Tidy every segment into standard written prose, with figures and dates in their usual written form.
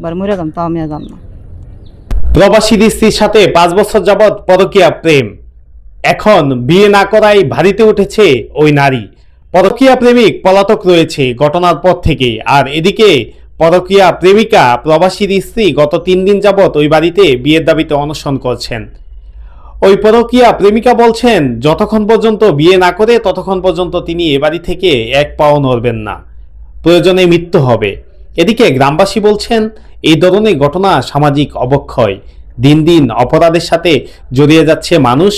একবার মরে যাম, তাও আমি আর যাম না। প্রবাসী স্ত্রীর সাথে 5 বছর যাবৎ পরকীয়া প্রেম, এখন বিয়ে না করাই ভারিতে উঠেছে ওই নারী। পরকীয়া প্রেমিক পলাতক রয়েছে ঘটনার পর থেকে। আর এদিকে পরকীয়া প্রেমিকা প্রবাসীর স্ত্রী গত 3 দিন যাবৎ ওই বাড়িতে বিয়ের দাবিতে অনশন করছেন। ওই পরকীয়া প্রেমিকা বলছেন যতক্ষণ পর্যন্ত বিয়ে না করে ততক্ষণ পর্যন্ত তিনি এ বাড়ি থেকে এক পাও নড়বেন না, প্রয়োজনে মৃত্যু হবে। এদিকে গ্রামবাসী বলছেন এই ধরনের ঘটনা সামাজিক অবক্ষয়, দিন দিন অপরাধের সাথে জড়িয়ে যাচ্ছে মানুষ।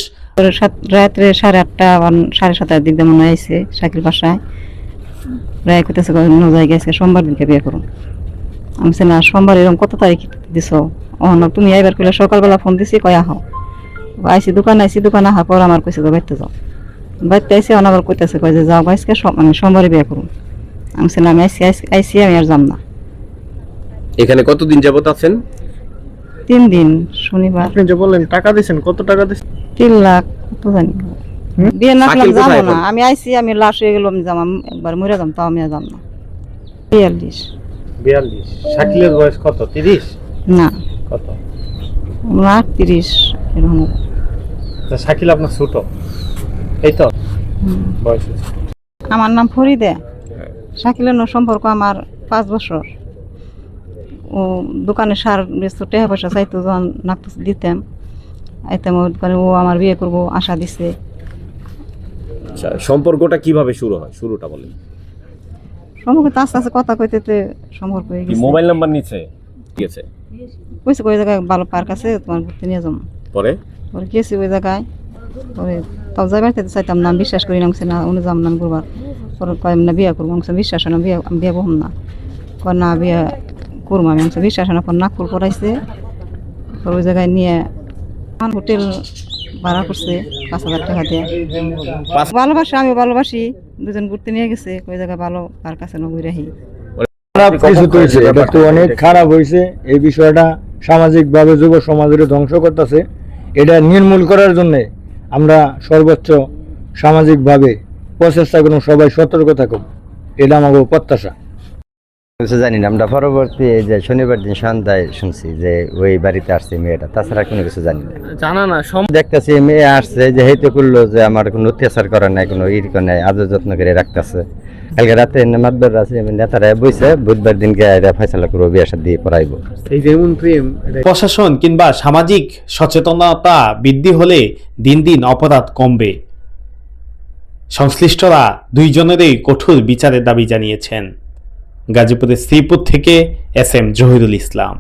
রাত্রে 8:30 বা 7:30 দিক দিয়ে মনে হয়েছে শাকিল বাসায় প্রায় করতেছে নজায় গেছে সোমবার দিনকে বিয়ে করুন। আমি না সোমবার এরকম কত তারিখ দিছ, তুমি এবার করলে সকালবেলা ফোন দিছি কয়া হও আইসি দোকান আসার পর আমার কইছে বাড়িতে যাও, বাড়িতে আইসি আবার কইতেছে কয় যে যাও আজকে আমি সোমবারে বিয়ে করুন। আমি না আমি আইসি আমি আর যাম না। এখানে কতদিন যাবত আছেন? 3 দিন। শনিবার আপনি যে বললেন টাকা দিয়েছেন, কত টাকা দিয়েছেন? 3 লাখ কত জানি। বিয়ে না করলাম যাবো না, আমি আইসি আমি লাশ হয়ে গেলাম, যাম একবার মরে যাম, তাও আমি আর যাম না। 42। শাকিলের বয়স কত? 30 না কত? 38 এরকম। শাকিল আপনার ছোট, এই তো বয়স। আমার নাম ফরিদে। শাকিলের সম্পর্ক আমার 5 বছর। ও দোকানে সার বেচতো, টাকা পয়সা চাইতো, যখন নাকতো দিতাম আইতাম ওর দোকানে, ও আমার বিয়ে করবো আশা দিছে। আচ্ছা, সম্পর্কটা কিভাবে শুরু হয়, শুরুটা বলেন। সম্পর্ক তো আস্তে আস্তে কথা কইতে সম্পর্ক হয়ে গেছে। মোবাইল নাম্বার নিছে? ঠিক আছে। কইছে ওই জায়গায় ভালো পার্ক আছে, তোমার ঘুরতে নিয়ে যাবো। পরে গেছি ওই জায়গায়, পরে তাও যাইবার চাইতাম না, বিশ্বাস করি না, না উনি যাম না ঘুরবার। পরে কয় না বিয়ে করবো, বিশ্বাস হয় না, বিয়ে বহম না, কয় না বিয়ে করবো। আমি বিশ্বাস হয় না, পর নাগপুর পড়াইছে, ওই জায়গায় নিয়ে হোটেল ভাড়া করছে 5,000 টাকা দিয়ে। ভালোবাসি, আমি ভালোবাসি, দুজন ঘুরতে নিয়ে গেছে ওই জায়গায় ভালো পার্ক আছে না, ঘুরে আহি। খারাপ কিছু তো হয়েছে, এটা তো অনেক খারাপ হয়েছে। এই বিষয়টা সামাজিকভাবে যুব সমাজের ধ্বংস করতেছে। এটা নির্মূল করার জন্য আমরা সর্বোচ্চ সামাজিকভাবে প্রচেষ্টা করুন, সবাই সতর্ক থাকুন, এটা আমাকে প্রত্যাশা। কিছু জানি না, আমরা পরবর্তী এই যে শনিবার দিন সন্ধ্যায় শুনছি যে ওই বাড়িতে আসছে মেয়েটা, তাছাড়া কোনো কিছু জানি না। জানা না দেখতেছি মেয়ে আসছে যে হেতু করলো যে আমার কোনো অত্যাচার করার নাই, কোনো নাই, আদর যত্ন করে রাখতেছে। কালকে রাতে মাতবার আছে নেতারা বইছে, বুধবার দিনকে ফয়সালা করবো, বিয়ে শাদী দিয়ে পড়াইবো। এই যেমন প্রেম, প্রশাসন কিংবা সামাজিক সচেতনতা বৃদ্ধি হলে দিন দিন অপরাধ কমবে। সংশ্লিষ্টরা দুইজনেরই কঠোর বিচারের দাবি জানিয়েছেন। গাজীপুরের শ্রীপুর থেকে SM জহিরুল ইসলাম।